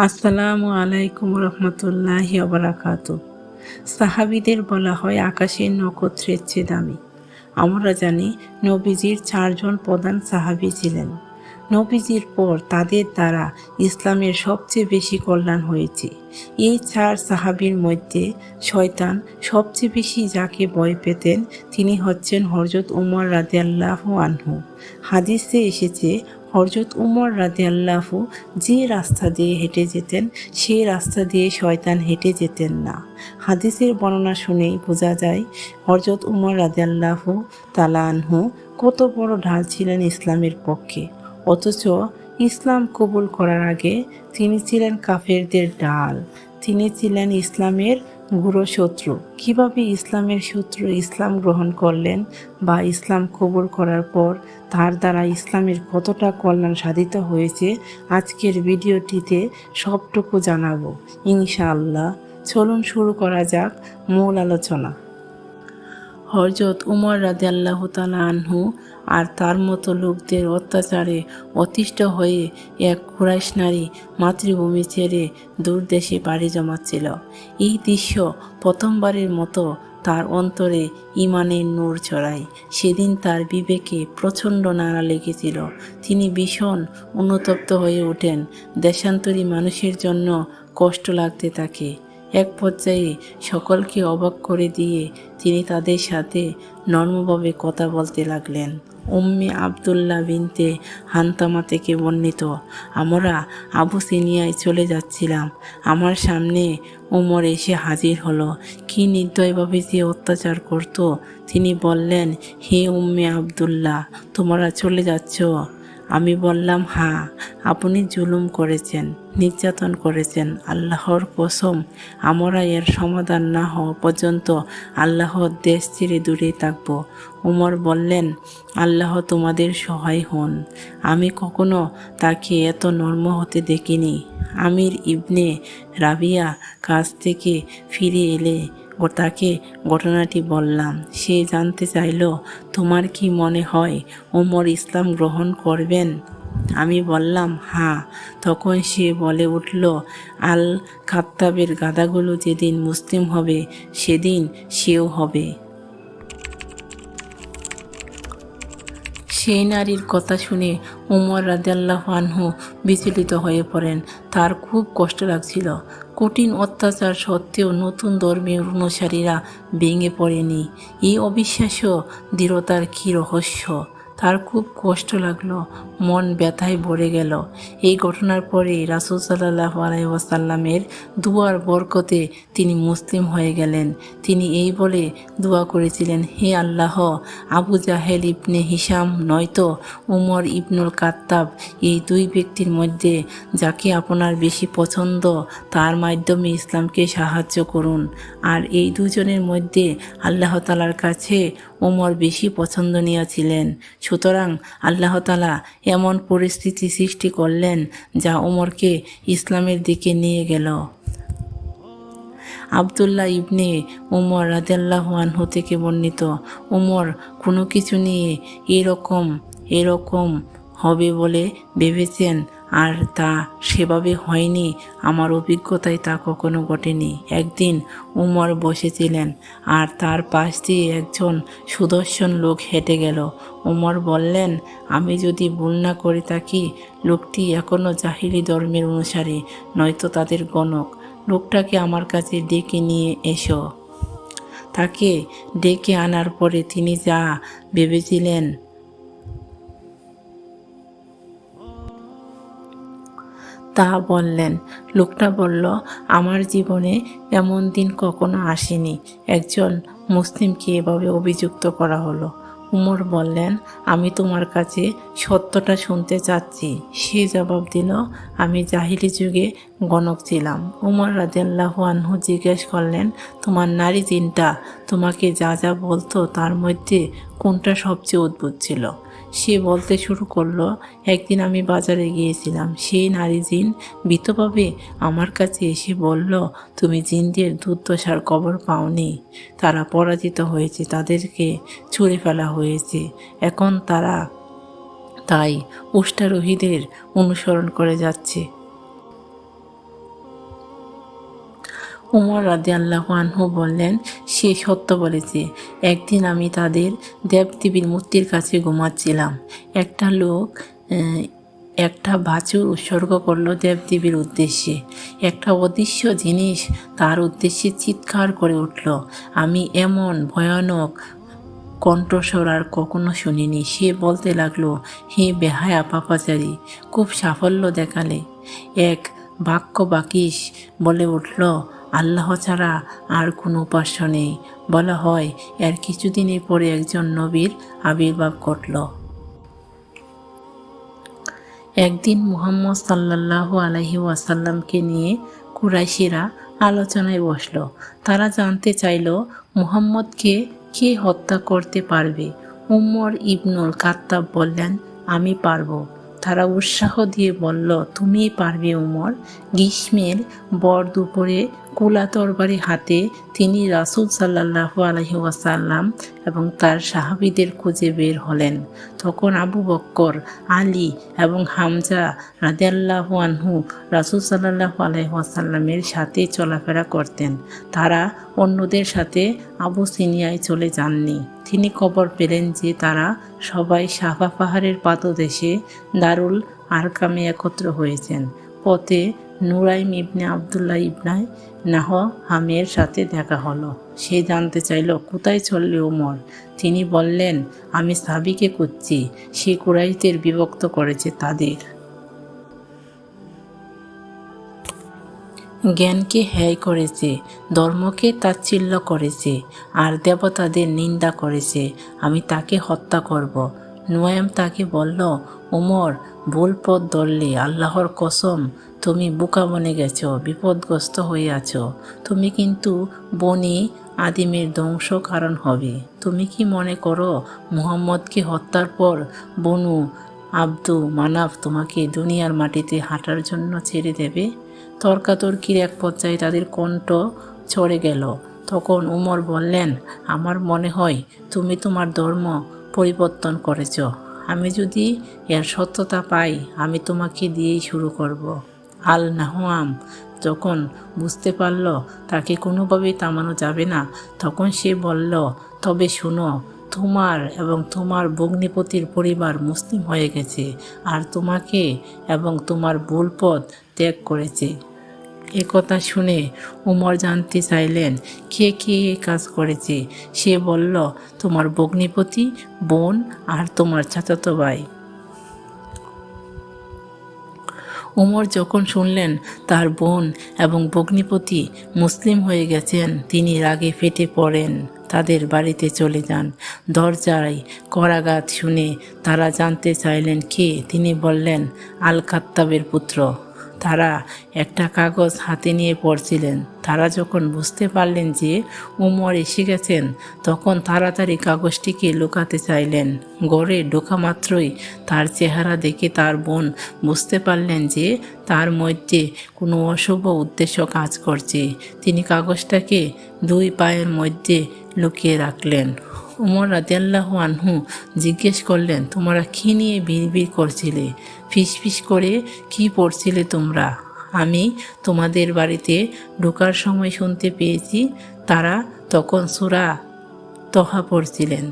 আসসালামু আলাইকুম রহমতুল্লাহি ওবারাকাতু। সাহাবীদের বলা হয় আকাশের নক্ষত্রের চেয়ে দামি। আমরা জানি নবীজির 4জন প্রধান সাহাবী ছিলেন। নবীজির পর তাদের দ্বারা ইসলামের সবচেয়ে বেশি কল্যাণ হয়েছে। এই 4 সাহাবীর মধ্যে শয়তান সবচেয়ে বেশি যাকে ভয় পেতেন তিনি হচ্ছেন হযরত উমর রাদিয়াল্লাহু আনহু। হাদিসে এসেছে হযরত উমর রাদিয়াল্লাহু যে রাস্তা দিয়ে হেঁটে যেতেন সেই রাস্তা দিয়ে শয়তান হেঁটে যেতেন না। হাদিসের বর্ণনা শুনেই বোঝা যায় হযরত উমর রাদিয়াল্লাহু তাআলা আনহু কত বড় ঢাল ছিলেন ইসলামের পক্ষে। অথচ ইসলাম কবুল করার আগে তিনি ছিলেন কাফেরদের ঢাল। তিনি ছিলেন ইসলামের গুরু শত্রু। কিভাবে ইসলামের শত্রু ইসলাম গ্রহণ করলেন বা ইসলাম কবুল করার পর তার দ্বারা ইসলামের কতটা কল্যাণ সাধিত হয়েছে আজকের ভিডিওটিতে সবটুকু জানাবো ইনশাআল্লাহ। চলুন শুরু করা যাক মূল আলোচনা। হযরত উমর রাদিয়াল্লাহু তাআলা আনহু আর তার মতো লোকদের অত্যাচারে অতিষ্ঠ হয়ে এক কুরাইশ নারী মাতৃভূমি ছেড়ে দূর দেশে পাড়ি জমাচ্ছিল। এই দৃশ্য প্রথমবারের মতো তার অন্তরে ঈমানের নূর ছড়ায়। সেদিন তার বিবেকে প্রচণ্ড নাড়া লেগেছিল। তিনি ভীষণ অনুতপ্ত হয়ে ওঠেন। দেশান্তরী মানুষের জন্য কষ্ট লাগতে থাকে। এক পর্যায়ে সকলকে অবাক করে দিয়ে তিনি তাদের সাথে নর্মভাবে কথা বলতে লাগলেন। উম্মে আবদুল্লাহ বিনতে হানতামা থেকে বর্ণিত, আমরা আবুসিনিয়ায় চলে যাচ্ছিলাম। আমার সামনে উমর এসে হাজির হলো। কি নির্দয়ভাবে যে অত্যাচার করত। তিনি বললেন, হে উম্মে আবদুল্লাহ, তোমরা চলে যাচ্ছ? আমি বললাম, হ্যাঁ। আপনি জুলুম করেছেন, নির্যাতন করেছেন। আল্লাহর কসম, আমরা এর সমাধান না হওয়া পর্যন্ত আল্লাহর দেশ ছেড়ে দূরে থাকব। উমর বললেন, আল্লাহ তোমাদের সহায় হন। আমি কখনো তাকে এত নরম হতে দেখিনি। আমির ইবনে রাবিয়া কাজ থেকে ফিরে এলে তাকে ঘটনাটি বললাম। সে জানতে চাইল, তোমার কি মনে হয় ওমর ইসলাম গ্রহণ করবেন? আমি বললাম, হ্যাঁ। তখন সে বলে উঠল, আল খাত্তাবের গাধাগুলো যেদিন মুসলিম হবে সেদিন সেও হবে। সেই নারীর কথা শুনে উমর রাদিয়াল্লাহু আনহু বিচলিত হয়ে পড়েন। তার খুব কষ্ট লাগছিল। কঠিন অত্যাচার সত্ত্বেও নতুন ধর্মের অনুসারীরা ভেঙে পড়েনি। এই অবিশ্বাস্য দৃঢ়তার কী রহস্য? তার খুব কষ্ট লাগলো, মন ব্যথায় ভরে গেল। এই ঘটনার পরে রাসূল সাল্লাল্লাহু আলাইহি ওয়াসাল্লামের দুয়ার বরকতে তিনি মুসলিম হয়ে গেলেন। তিনি এই বলে দোয়া করেছিলেন, হে আল্লাহ, আবু জাহেল ইবনে হিশাম নয়তো উমর ইবনুল খাত্তাব, এই দুই ব্যক্তির মধ্যে যাকে আপনার বেশি পছন্দ তার মাধ্যমে ইসলামকে সাহায্য করুন। আর এই দুজনের মধ্যে আল্লাহ তাআলার কাছে ওমর বেশি পছন্দনীয় ছিলেন। সুতরাং আল্লাহ তাআলা এমন পরিস্থিতি সৃষ্টি করলেন যা ওমরকে ইসলামের দিকে নিয়ে গেল। আবদুল্লাহ ইবনে উমর রাদিয়াল্লাহু আনহু থেকে বর্ণিত, উমর কোনো কিছু নিয়ে এরকম হবে বলে ভেবেছেন আর তা সেভাবে হয়নি। আমার অভিজ্ঞতায় তা কখনো ঘটেনি। একদিন উমর বসেছিলেন আর তার পাশ দিয়ে একজন সুদর্শন লোক হেঁটে গেল। উমর বললেন, আমি যদি ভুল না করে থাকি লোকটি এখনও জাহিলি ধর্মের অনুসারী, নয়তো তাদের গণক। লোকটাকে আমার কাছে ডেকে নিয়ে এসো। তাকে ডেকে আনার পরে তিনি যা ভেবেছিলেন তা বললেন। লোকটা বলল, আমার জীবনে এমন দিন কখনো আসেনি একজন মুসলিমকে এভাবে অভিযুক্ত করা হলো। উমর বললেন, আমি তোমার কাছে সত্যটা শুনতে চাচ্ছি। সে জবাব দিল, আমি জাহিলি যুগে গণক ছিলাম। উমর রাদিয়াল্লাহু আনহু জিজ্ঞেস করলেন, তোমার নারী জিনটা তোমাকে যা যা বলতো তার মধ্যে কোনটা সবচেয়ে অদ্ভুত ছিল? সে বলতে শুরু করলো, একদিন আমি বাজারে গিয়েছিলাম। সেই নারী জিন ভীতভাবে আমার কাছে এসে বলল, তুমি জিনদের দুর্দশার খবর পাওনি? তারা পরাজিত হয়েছে, তাদেরকে ছুঁড়ে ফেলা হয়েছে। এখন তারা তাই উষ্ট্রারোহীদের অনুসরণ করে যাচ্ছে। উমর রাদিয়াল্লাহু আনহু বললেন, সে সত্য বলেছে। একদিন আমি তাদের দেবদেবীর মূর্তির কাছে ঘুমাচ্ছিলাম। একটা লোক একটা বাছুর উৎসর্গ করলো দেবদেবীর উদ্দেশ্যে। একটা অদৃশ্য জিনিস তার উদ্দেশ্যে চিৎকার করে উঠল। আমি এমন ভয়ানক কণ্ঠস্বর আর কখনো শুনিনি। সে বলতে লাগলো, হে বেহায়া পাপাচারী, খুব সাফল্য দেখালে। এক বাক্য বাকিস বলে উঠল, আল্লাহ ছাড়া আর কোনো উপাস্য নেই। বলা হয় এর কিছুদিনই পরে একজন নবীর আবির্ভাব ঘটল। একদিন মুহাম্মদ সাল্লাল্লাহু আলাইহি ওয়াসাল্লামকে নিয়ে কুরাইশিরা আলোচনায় বসল। তারা জানতে চাইল মুহাম্মদকে কে হত্যা করতে পারবে। উমর ইবনুল খাত্তাব বললেন, আমি পারব। তারা উৎসাহ দিয়ে বলল, তুমিই পারবে উমর। গ্রীষ্মের ভর দুপুরে কুলা তরবারি হাতে তিনি রাসূল সাল্লাল্লাহু আলাইহি ওয়াসাল্লাম এবং তার সাহাবীদের খুঁজে বের হলেন। তখন আবু বক্কর, আলী এবং হামজা রাদিয়াল্লাহু আনহু রাসূল সাল্লাল্লাহু আলাইহি ওয়াসাল্লামের সাথে চলাফেরা করতেন। তারা অন্যদের সাথে আবু সিনিয়ায় চলে যাননি। তিনি খবর পেলেন যে তারা সবাই সাফা পাহাড়ের পাদদেশে দারুল আরকামে একত্র হয়েছেন। পথে নুরাইম ইবনে আবদুল্লাহ ইবনে নাহহামের সাথে দেখা হলো। সে জানতে চাইল, কোথায় চললে ওমর? তিনি বললেন, আমি সাবিকে খুঁজছি। সে কুরাইশদের বিভক্ত করেছে, তাদের জ্ঞানকে হ্যায় করেছে, ধর্মকে তাচ্ছিল্য করেছে আর দেবতাদের নিন্দা করেছে। আমি তাকে হত্যা করব। নুয়াইম তাকে বলল, ওমর, ভুল পথ ধরলে। আল্লাহর কসম, তুমি বোকা বনে গেছ, বিপদগ্রস্ত হয়ে আছো। তুমি কিন্তু বনি আদিমের ধ্বংস কারণ হবে। তুমি কি মনে করো মুহাম্মদকে হত্যার পর বনু আব্দু মানাফ তোমাকে দুনিয়ার মাটিতে হাঁটার জন্য ছেড়ে দেবে? তর্কাতর্কির এক পর্যায়ে তাদের কণ্ঠ চড়ে গেল। তখন উমর বললেন, আমার মনে হয় তুমি তোমার ধর্ম পরিবর্তন করেছ। আমি যদি এর সত্যতা পাই, আমি তোমাকে দিয়েই শুরু করব। আল নাহওয়াম যখন বুঝতে পারল তাকে কোনোভাবেই থামানো যাবে না, তখন সে বলল, তবে শুনো, তোমার এবং তোমার ভগ্নিপতির পরিবার মুসলিম হয়ে গেছে আর তোমাকে এবং তোমার ভুল পথ ত্যাগ করেছে। একথা শুনে উমর জানতে চাইলেন, কে কে এ কাজ করেছে। সে বলল, তোমার ভগ্নিপতি, বোন আর তোমার চাচাতো ভাই। উমর যখন শুনলেন তার বোন এবং ভগ্নিপতি মুসলিম হয়ে গেছেন, তিনি রাগে ফেটে পড়েন। তাদের বাড়িতে চলে যান। দরজায় করাঘাত শুনে তারা জানতে চাইলেন কে। তিনি বললেন, আল খাত্তাবের পুত্র। তারা একটা কাগজ হাতে নিয়ে পড়ছিলেন। তারা যখন বুঝতে পারলেন যে উমর এসে গেছেন, তখন তাড়াতাড়ি কাগজটিকে লুকাতে চাইলেন। ঘরে ঢোকা মাত্রই তার চেহারা দেখে তার বোন বুঝতে পারলেন যে তার মধ্যে কোনো অশুভ উদ্দেশ্য কাজ করছে। তিনি কাগজটাকে দুই পায়ের মধ্যে লুকিয়ে রাখলেন। উমর রাদিয়াল্লাহু আনহু জিজ্ঞেস করলেন, তোমরা কী নিয়ে বিড়বিড় করছিলে? ফিসফিস করে কি পড়ছিলে তোমরা? আমি তোমাদের বাড়িতে ঢোকার সময় শুনতে পেয়েছি তারা তখন সূরা তহা পড়ছিলেন।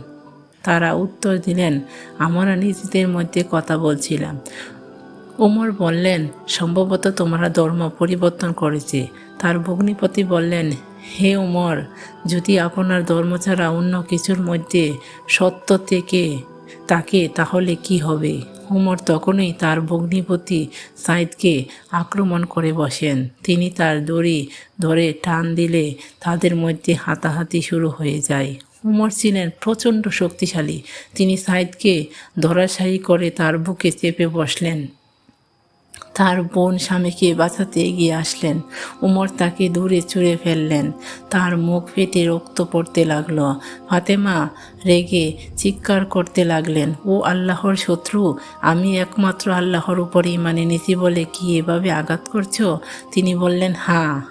তারা উত্তর দিলেন, আমরা নিজেদের মধ্যে কথা বলছিলাম। উমর বললেন, সম্ভবত তোমরা ধর্ম পরিবর্তন করেছে। তার ভগ্নিপতি বললেন, হে উমর, যদি আপনার ধর্ম ছাড়া অন্য কিছুর মধ্যে সত্য থেকে থাকে তাহলে কি হবে? উমর তখনই তার ভগ্নিপতি সাইদকে আক্রমণ করে বসেন। তিনি তার দড়ি ধরে টান দিলে তাদের মধ্যে হাতাহাতি শুরু হয়ে যায়। উমর ছিলেন প্রচণ্ড শক্তিশালী। তিনি সাইদকে ধরাশায়ী করে তার বুকে চেপে বসলেন। তার বোন স্বামীকে বাঁচাতে এগিয়ে আসলেন। উমর তাকে দূরে ছুঁড়ে ফেললেন। তার মুখ ফেটে রক্ত পড়তে লাগলো। ফাতেমা রেগে চিৎকার করতে লাগলেন, ও আল্লাহর শত্রু, আমি একমাত্র আল্লাহর উপর ঈমান এনেছি বলে কি এভাবে আঘাত করছো? তিনি বললেন, হ্যাঁ।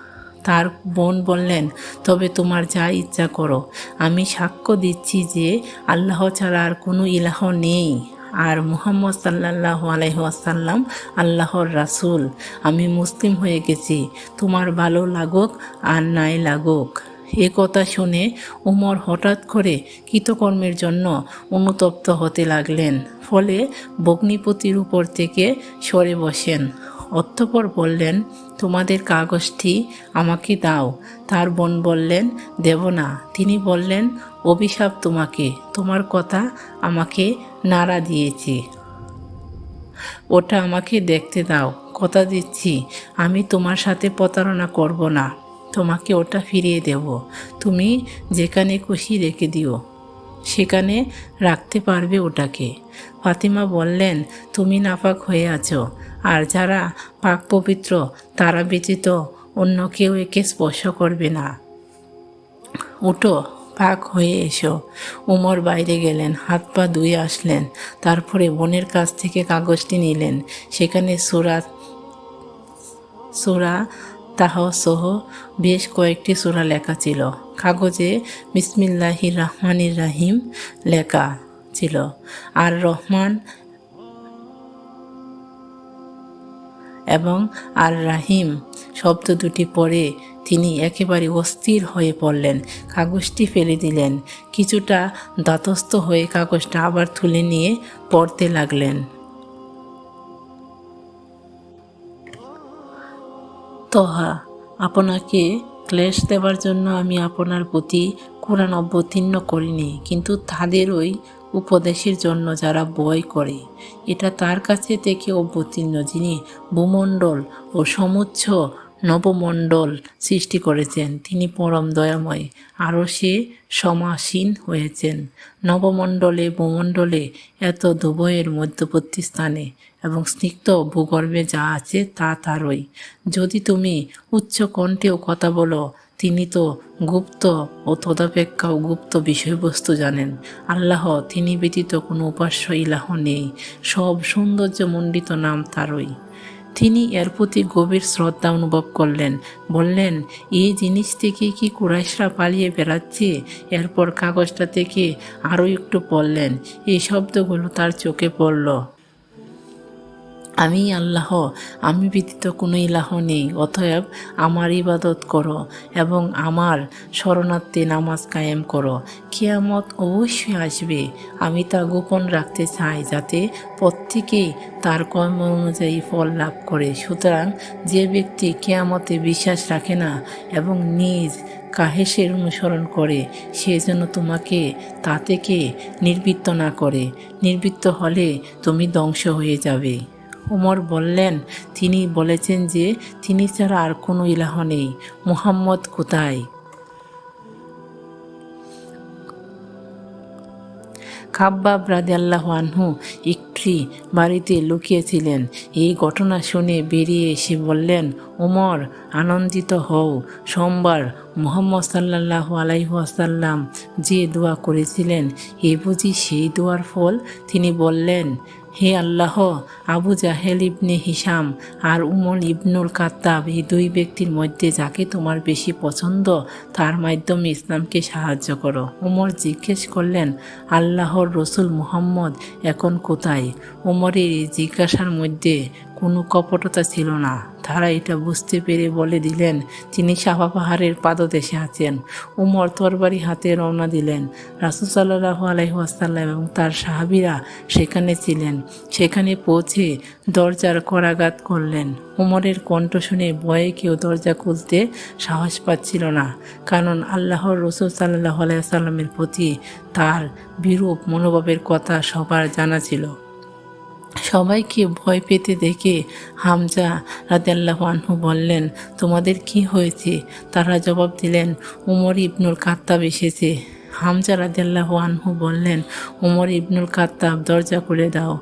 তার বোন বললেন, তবে তোমার যা ইচ্ছা করো। আমি সাক্ষ্য দিচ্ছি যে আল্লাহ ছাড়া আর কোনো ইলাহ নেই। আর মুহাম্মদ সাল্লাল্লাহু আলাইহি ওয়াসাল্লাম আল্লাহর রাসূল। আমি মুসলিম হয়ে গেছি, তোমার ভালো লাগুক আর নাই লাগুক। এ কথা শুনে উমর হঠাৎ করে কৃতকর্মের জন্য অনুতপ্ত হতে লাগলেন। ফলে ভগ্নিপতির উপর থেকে সরে বসেন। অতঃপর বললেন, তোমাদের কাগজটি আমাকে দাও। তার বোন বললেন, দেব না। তিনি বললেন, অভিশাপ তোমাকে, তোমার কথা আমাকে নাড়া দিয়েছে, ওটা আমাকে দেখতে দাও। কথা দিচ্ছি আমি তোমার সাথে প্রতারণা করব না, তোমাকে ওটা ফিরিয়ে দেব। তুমি যেখানে খুশি রেখে দিও, সেখানে রাখতে পারবে ওটাকে। ফাতিমা বললেন, তুমি নাপাক হয়ে আছো, আর যারা পাক পবিত্র তারা ব্যতীত অন্য কেউ একে স্পর্শ করবে না। উঠো, পাক হয়ে এসো। উমর বাইরে গেলেন, হাত পা ধুয়ে আসলেন। তারপরে বোনের কাছ থেকে কাগজটি নিলেন। সেখানে সূরা তাহ সহ বেশ কয়েকটি সূরা লেখা ছিল। কাগজে বিসমিল্লাহির রহমানির রাহিম লেখা ছিল। আর রহমান এবং আর রাহিম শব্দ দুটি পড়ে তিনি একেবারে অস্থির হয়ে পড়লেন। কাগজটি ফেলে দিলেন। কিছুটা ধাতস্থ হয়ে কাগজটা আবার তুলে নিয়ে পড়তে লাগলেন। তহা, আপনাকে ক্লেশ দেবার জন্য আমি আপনার প্রতি কোরআন অবতীর্ণ করিনি, কিন্তু তাদের ওই উপদেশের জন্য যারা ভয় করে। এটা তার কাছে থেকে অবতীর্ণ, যিনি ভূমণ্ডল ও সমুচ্চ নবমণ্ডল সৃষ্টি করেছেন। তিনি পরম দয়াময়, আরও সে সমাসীন হয়েছেন নবমণ্ডলে ভূমণ্ডলে, এত দুভয়ের মধ্যবর্তী স্থানে এবং স্নিগ্ধ ভূগর্ভে যা আছে তা তারই। যদি তুমি উচ্চ কণ্ঠেও কথা বলো, তিনি তো গুপ্ত ও তদপেক্ষাও গুপ্ত বিষয়বস্তু জানেন। আল্লাহ, তিনি ব্যতীত কোনো উপাস্য ইলাহ নেই, সব সৌন্দর্যমণ্ডিত নাম তারই। তিনি এর প্রতি গভীর শ্রদ্ধা অনুভব করলেন। বললেন, এই জিনিস থেকে কি কুরাইশরা পালিয়ে বেড়াচ্ছে? এরপর কাগজটা থেকে আরও একটু পড়লেন। এই শব্দগুলো তার চোখে পড়ল, আমি আল্লাহ, আমি ব্যতীত কোনো ইলাহ নেই, অতএব আমার ইবাদত করো এবং আমার শরণার্থে নামাজ কায়েম করো। কিয়ামত অবশ্যই আসবে, আমি তা গোপন রাখতে চাই, যাতে প্রত্যেকেই তার কর্ম অনুযায়ী ফল লাভ করে। সুতরাং যে ব্যক্তি কিয়ামতে বিশ্বাস রাখে না এবং নিজ কাহেসের অনুসরণ করে, সে যেন তোমাকে তা থেকে নির্বৃত্ত না করে। নির্বৃত্ত হলে তুমি ধ্বংস হয়ে যাবে। উমর বললেন, তিনি বলেছেন যে তিনি ছাড়া আর কোনো ইলাহ নেই। মুহাম্মদ কোথায়? খাব্বাব রাদিয়াল্লাহু আনহু একটি বাড়িতে লুকিয়েছিলেন। এই ঘটনা শুনে বেরিয়ে এসে বললেন, উমর, আনন্দিত হও। সোমবার মুহাম্মদ সাল্লাল্লাহু আলাইহি ওয়াসাল্লাম যে দোয়া করেছিলেন, এ বুঝি সেই দোয়ার ফল? তিনি বললেন, হে আল্লাহ, আবু জাহেল ইবনে হিশাম আর উমর ইবনুল খাত্তাব, এই দুই ব্যক্তির মধ্যে যাকে তোমার বেশি পছন্দ, তার মাধ্যমে ইসলামকে সাহায্য করো। উমর জিজ্ঞেস করলেন, আল্লাহর রসুল মুহাম্মদ এখন কোথায়? উমরের এই জিজ্ঞাসার মধ্যে কোনো কপটতা ছিল না। তারা এটা বুঝতে পেরে বলে দিলেন, তিনি সাফা পাহাড়ের পাদদেশে আছেন। উমর তরবারি হাতে রওনা দিলেন। রাসূল সাল্লাল্লাহু আলাইহি ওয়াসাল্লাম এবং তার সাহাবীরা সেখানে ছিলেন। সেখানে পৌঁছে দরজার করাঘাত করলেন। উমরের কণ্ঠ শুনে ভয়ে কেউ দরজা খুলতে সাহস পাচ্ছিল না, কারণ আল্লাহর রাসূল সাল্লাল্লাহু আলাইহি ওয়াসাল্লামের প্রতি তার বিরূপ মনোভাবের কথা সবার জানা ছিল। সবাইকে ভয় পেতে দেখে হামজা রাদিয়াল্লাহু আনহু বললেন, তোমাদের কি হয়েছে? তারা জবাব দিলেন, উমর ইবনুল খাত্তাব এসেছে। হামজা রাদিয়াল্লাহু আনহু বললেন, উমর ইবনুল খাত্তাব, দরজা খুলে দাও।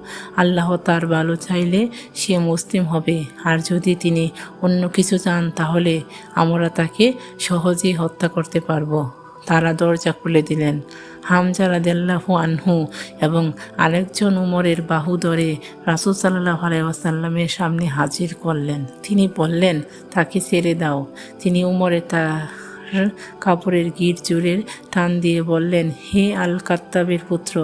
আল্লাহ তার ভালো চাইলে সে মুসলিম হবে, আর যদি তিনি অন্য কিছু চান তাহলে আমরা তাকে সহজেই হত্যা করতে পারবো। তারা দরজা খুলে দিলেন। হামজা রাদিয়াল্লাহু আনহু এবং আরেকজন উমরের বাহু ধরে রাসূল সাল্লাল্লাহু আলাইহি ওয়াসাল্লামের সামনে হাজির করলেন। তিনি বললেন, তাকে ছেড়ে দাও। তিনি উমরের তার কাপড়ের গিঁট জুড়ে টান দিয়ে বললেন, হে আল খাত্তাবের পুত্র,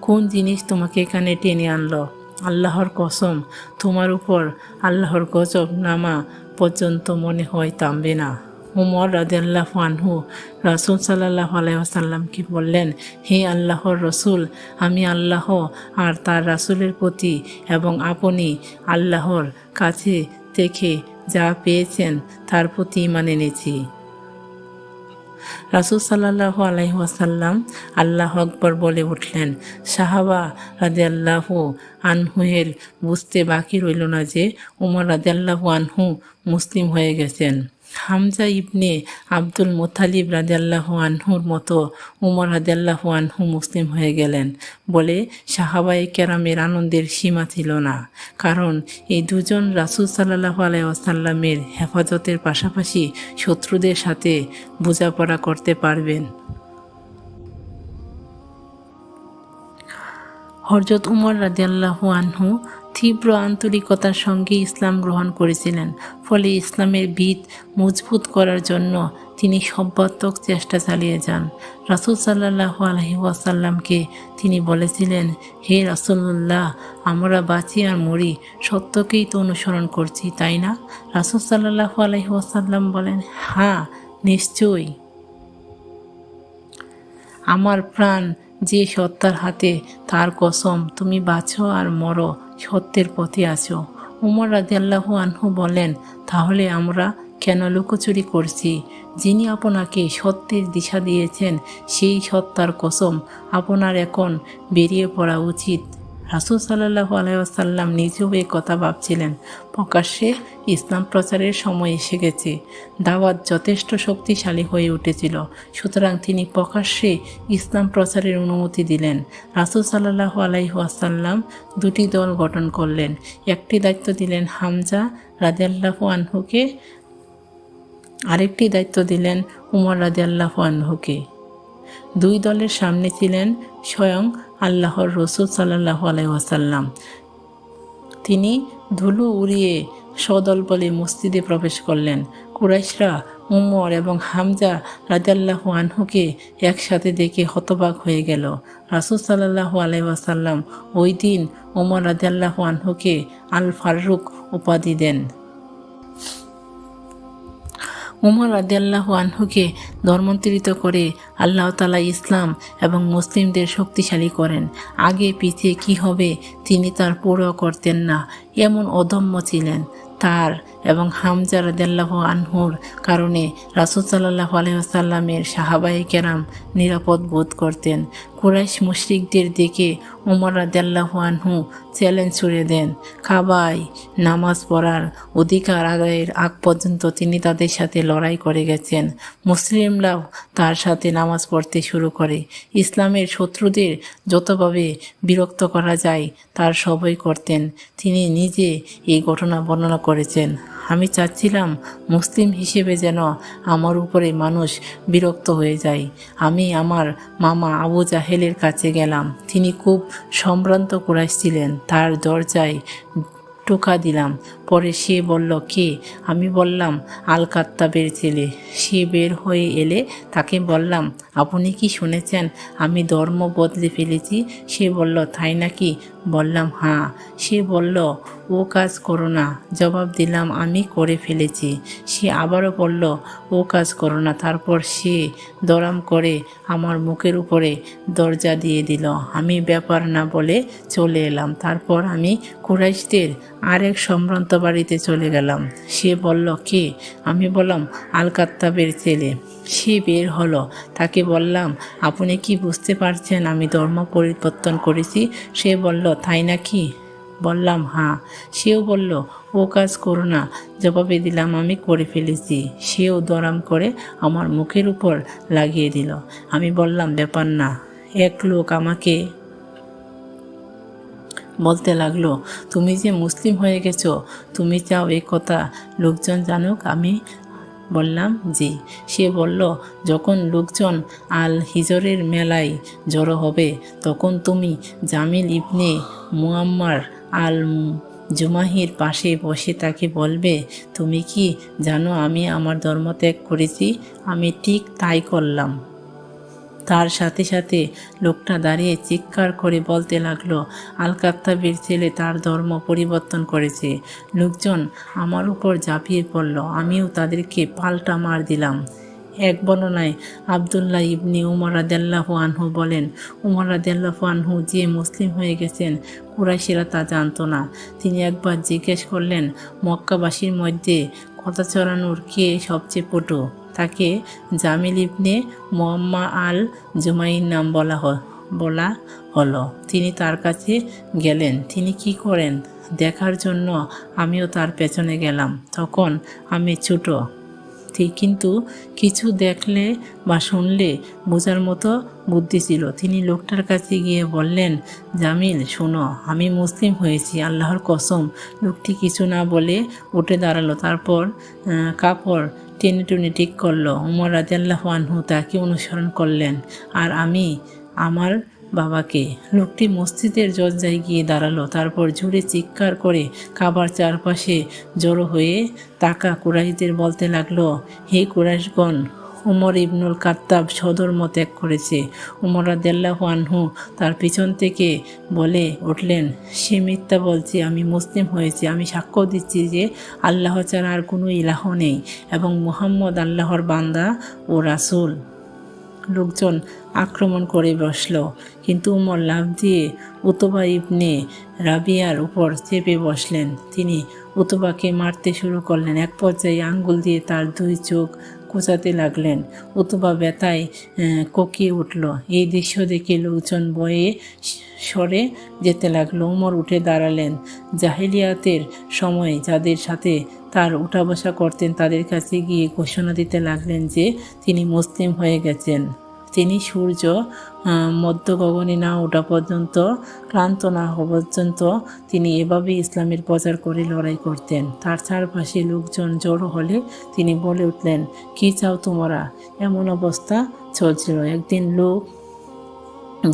কোন জিনিস তোমাকে এখানে টেনে আনলো? আল্লাহর কসম, তোমার উপর আল্লাহর গজব নামা পর্যন্ত মনে হয় থামবে না। উমর রাদিয়াল্লাহু আনহু রাসূল সাল্লাল্লাহু আলাইহি ওয়াসাল্লামকে বললেন, হে আল্লাহর রসুল, আমি আল্লাহ আর তার রাসূলের প্রতি এবং আপনি আল্লাহর কাছে থেকে যা পেয়েছেন তার প্রতি ঈমান এনেছি। রাসূল সাল্লাল্লাহু আলাইহি ওয়াসাল্লাম আল্লাহু আকবার বলে উঠলেন। সাহাবা রাদিয়াল্লাহু আনহুয়ের বুঝতে বাকি রইল না যে উমর রাদিয়াল্লাহু আনহু মুসলিম হয়ে গেছেন। হামজা ইবনে আব্দুল মুত্তালিব রাদিয়াল্লাহু আনহুর মতো উমর রাদিয়াল্লাহু আনহু মুসলিম হয়ে গেলেন বলে সাহাবায়ে কেরামের আনন্দের সীমা ছিল না। কারণ এই দুজন রাসূল সাল্লাল্লাহু আলাইহি ওয়াসাল্লামের হেফাজতের পাশাপাশি শত্রুদের সাথে বোঝাপড়া করতে পারবেন। হযরত উমর রাদিয়াল্লাহু আনহু তীব্র আন্তরিকতার সঙ্গে ইসলাম গ্রহণ করেছিলেন। ফলে ইসলামের ভিত মজবুত করার জন্য তিনি সর্বাত্মক চেষ্টা চালিয়ে যান। রাসূল সাল্লাল্লাহু আলাইহি ওয়াসাল্লামকে তিনি বলেছিলেন, হে রাসূলুল্লাহ, আমরা বাঁচি আর মরি সত্যকেই তো অনুসরণ করছি, তাই না? রাসূল সাল্লাল্লাহু আলাইহি ওয়াসাল্লাম বলেন, হ্যাঁ, নিশ্চয়ই। আমার প্রাণ যে সত্তার হাতে, তার কসম, তুমি বাঁচো আর মরো সত্যের পথে আছো। উমর রাদিয়াল্লাহু আনহু বলেন, তাহলে আমরা কেন লুকোচুরি করছি? যিনি আপনাকে সত্যের দিশা দিয়েছেন সেই সত্তার কসম, আপনার এখন বেরিয়ে পড়া উচিত। রাসূল সাল্লাল্লাহু আলাইহি ওয়াসাল্লাম নিজেও এই কথা ভাবছিলেন। প্রকাশ্যে ইসলাম প্রচারের সময় এসে গেছে। দাওয়াত যথেষ্ট শক্তিশালী হয়ে উঠেছিল, সুতরাং তিনি প্রকাশ্যে ইসলাম প্রচারের অনুমতি দিলেন। রাসূল সাল্লাল্লাহু আলাইহি ওয়াসাল্লাম দুটি দল গঠন করলেন। একটি দায়িত্ব দিলেন হামজা রাদিয়াল্লাহু আনহুকে, আরেকটি দায়িত্ব দিলেন উমর রাদিয়াল্লাহু আনহুকে। দুই দলের সামনে ছিলেন স্বয়ং আল্লাহর রসুল সাল্লাল্লাহু আলাইহি ওয়াসাল্লাম। তিনি ধুলো উড়িয়ে সদল বলে মসজিদে প্রবেশ করলেন। কুরাইশরা উমর এবং হামজা রাদিয়াল্লাহু আনহুকে একসাথে দেখে হতবাক হয়ে গেল। রাসূল সাল্লাল্লাহু আলাইহি ওয়াসাল্লাম ওই দিন উমর রাদিয়াল্লাহু আনহুকে আল ফারুক উপাধি দেন। উমর রাদিয়াল্লাহু আনহুকে ধর্মান্তরিত করে আল্লাহ তাআলা ইসলাম এবং মুসলিমদের শক্তিশালী করেন। আগে পিছিয়ে কি হবে তিনি তার পরোয়া করতেন না, এমন অদম্য ছিলেন। তার এবং হামজা রাদিয়াল্লাহু আনহুর কারণে রাসূল সাল্লাল্লাহু আলাইহি ওয়াসাল্লামের সাহাবায়ে কেরাম নিরাপদ বোধ করতেন। কুরাইশ মুশরিকদের দেখে উমর রাদিয়াল্লাহু আনহু চ্যালেঞ্জ ছুড়ে দেন। কাবায় নামাজ পড়ার অধিকার আদায়ের আগ পর্যন্ত তিনি তাদের সাথে লড়াই করে গেছেন। মুসলিমরাও তার সাথে নামাজ পড়তে শুরু করে। ইসলামের শত্রুদের যতভাবে বিরক্ত করা যায় তার সবই করতেন। তিনি নিজে এই ঘটনা বর্ণনা করেছেন। আমি চাচ্ছিলাম মুসলিম হিসেবে যেন আমার উপরে মানুষ বিরক্ত হয়ে যায়। আমি আমার মামা আবু জাহেলের কাছে গেলাম। তিনি খুব সম্ভ্রান্ত কুরাইশ ছিলেন। তার দরজায় টোকা দিলাম। পরে সে বলল, কে? আমি বললাম, আল কাত্তাবের ছেলে। সে বের হয়ে এলে তাকে বললাম, আপনি কি শুনেছেন আমি ধর্ম বদলে ফেলেছি? সে বলল, তাই নাকি? বললাম, হ্যাঁ। সে বলল, ও কাজ করো না। জবাব দিলাম, আমি করে ফেলেছি। সে আবারও বলল, ও কাজ করো না। তারপর সে দরাম করে আমার মুখের উপরে দরজা দিয়ে দিল। আমি ব্যাপার না বলে চলে এলাম। তারপর আমি কুরাইশদের আরেক সম্ভ্রান্ত বাড়িতে চলে গেলাম। সে বলল, কে? আমি বললাম, আল কাত্তাবের ছেলে। সে বের হলো। তাকে বললাম, আপনি কি বুঝতে পারছেন আমি ধর্ম পরিবর্তন করেছি? সে বলল, তাই নাকি? বললাম, হ্যাঁ। সেও বলল, ও কাজ করো না। জবাবে দিলাম, আমি করে ফেলেছি। সেও দরাম করে আমার মুখের উপর লাগিয়ে দিল। আমি বললাম, ব্যাপার না। এক লোক আমাকে বলতে লাগলো, তুমি যে মুসলিম হয়ে গেছো, তুমি চাও এ কথা লোকজন জানুক? আমি বললাম, জি। সে বলল, যখন লোকজন আল হিজরের মেলায় জড়ো হবে তখন তুমি জামিল ইবনে মুআম্মার আল জুমাহির পাশে বসে তাকে বলবে, তুমি কি জানো আমি আমার ধর্ম ত্যাগ করেছি? আমি ঠিক তাই করলাম। তার সাথে সাথে লোকটা দাঁড়িয়ে চিৎকার করে বলতে লাগলো, আল কাত্তাবের ছেলে তার ধর্ম পরিবর্তন করেছে। লোকজন আমার উপর ঝাঁপিয়ে পড়ল, আমিও তাদেরকে পাল্টা মার দিলাম। এক বর্ণনায় আবদুল্লাহ ইবনে উমর রাদিয়াল্লাহু আনহু বলেন, উমর রাদিয়াল্লাহু আনহু যে মুসলিম হয়ে গেছেন কুরাইশেরা তা জানত না। তিনি একবার জিজ্ঞেস করলেন, মক্কাবাসীর মধ্যে কথা ছড়ানোর কে সবচেয়ে পটু? তাকে জামিল ইবনে মুয়াম্মা আল জুমাইর নাম বলা হলো। তিনি তার কাছে গেলেন। তিনি কি করেন দেখার জন্য আমিও তার পেছনে গেলাম। তখন আমি ছোট, কিন্তু কিছু দেখলে বা শুনলে বোঝার মতো বুদ্ধি ছিল। তিনি লোকটার কাছে গিয়ে বললেন, জামিল শোনো, আমি মুসলিম হয়েছি, আল্লাহর কসম। লোকটি কিছু না বলে উঠে দাঁড়ালো, তারপর কাপড় টেনে টেনে ঠিক করলো। উমর রাদিয়াল্লাহু আনহু তাকে অনুসরণ করলেন, আর আমি আমার বাবাকে। লোকটি মসজিদের দরজায় গিয়ে দাঁড়ালো, তারপর জোরে চিৎকার করে কাবার চারপাশে জড়ো হয়ে কুরাইশদের বলতে লাগলো, হে কুরাইশগণ, উমর ইবনুল কাত্তাব সধর্ম ত্যাগ করেছে। উমর রাদিয়াল্লাহু আনহু তার পিছন থেকে বলে উঠলেন, সে মিথ্যা বলছে, আমি মুসলিম হয়েছি। আমি সাক্ষ্য দিচ্ছি যে আল্লাহ ছাড়া আর কোনো ইলাহ নেই এবং মুহাম্মদ আল্লাহর বান্দা ও রাসূল। লোকজন আক্রমণ করে বসল, কিন্তু উমর লাফ দিয়ে উতবা ইবনে রাবিয়ার উপর চেপে বসলেন। তিনি উতবাকে মারতে শুরু করলেন। এক পর্যায়ে আঙ্গুল দিয়ে তার 2 চোখ কোঁচাতে লাগলেন। উতবা ব্যথায় কোকিয়ে উঠল। এই দৃশ্য দেখে লোকজন ভয়ে সরে যেতে লাগলো। উমর উঠে দাঁড়ালেন। জাহিলিয়াতের সময় যাদের সাথে তার উঠা বসা করতেন তাদের কাছে গিয়ে ঘোষণা দিতে লাগলেন যে তিনি মুসলিম হয়ে গেছেন। তিনি সূর্য মধ্য গগনে না ওঠা পর্যন্ত, ক্লান্ত না হওয়া পর্যন্ত তিনি এভাবেই ইসলামের প্রচার করে লড়াই করতেন। তার চারপাশে লোকজন জড়ো হলে তিনি বলে উঠলেন, কি চাও তোমরা? এমন অবস্থা চলছিল। একদিন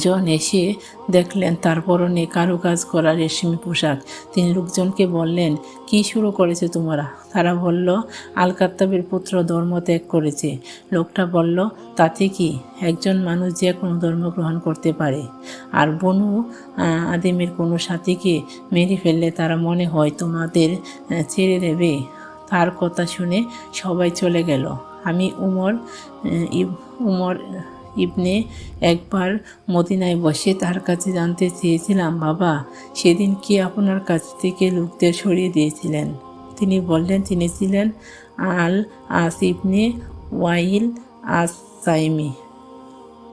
জন এসে দেখলেন তার পরনে কারুকাজ করা রেশমি পোশাক। তিনি লোকজনকে বললেন, কি শুরু করেছে তোমরা? তারা বলল, আল কাত্তাবের পুত্র ধর্ম ত্যাগ করেছে। লোকটা বলল, তাতে কি? একজন মানুষ যে কোনো ধর্ম গ্রহণ করতে পারে। আর বনু আদেমের কোনো সাথীকে মেরে ফেললে তারা মনে হয় তোমাদের ছেড়ে দেবে। তার কথা শুনে সবাই চলে গেল। আমি উমর ইবনে একবার মদিনায় বসে তার কাছে জানতে চেয়েছিলাম, বাবা, সেদিন কি আপনার কাছ থেকে লোকদের সরিয়ে দিয়েছিলেন? তিনি বললেন, তিনি ছিলেন আল আস ইবনে ওয়াইল আস সাইমি।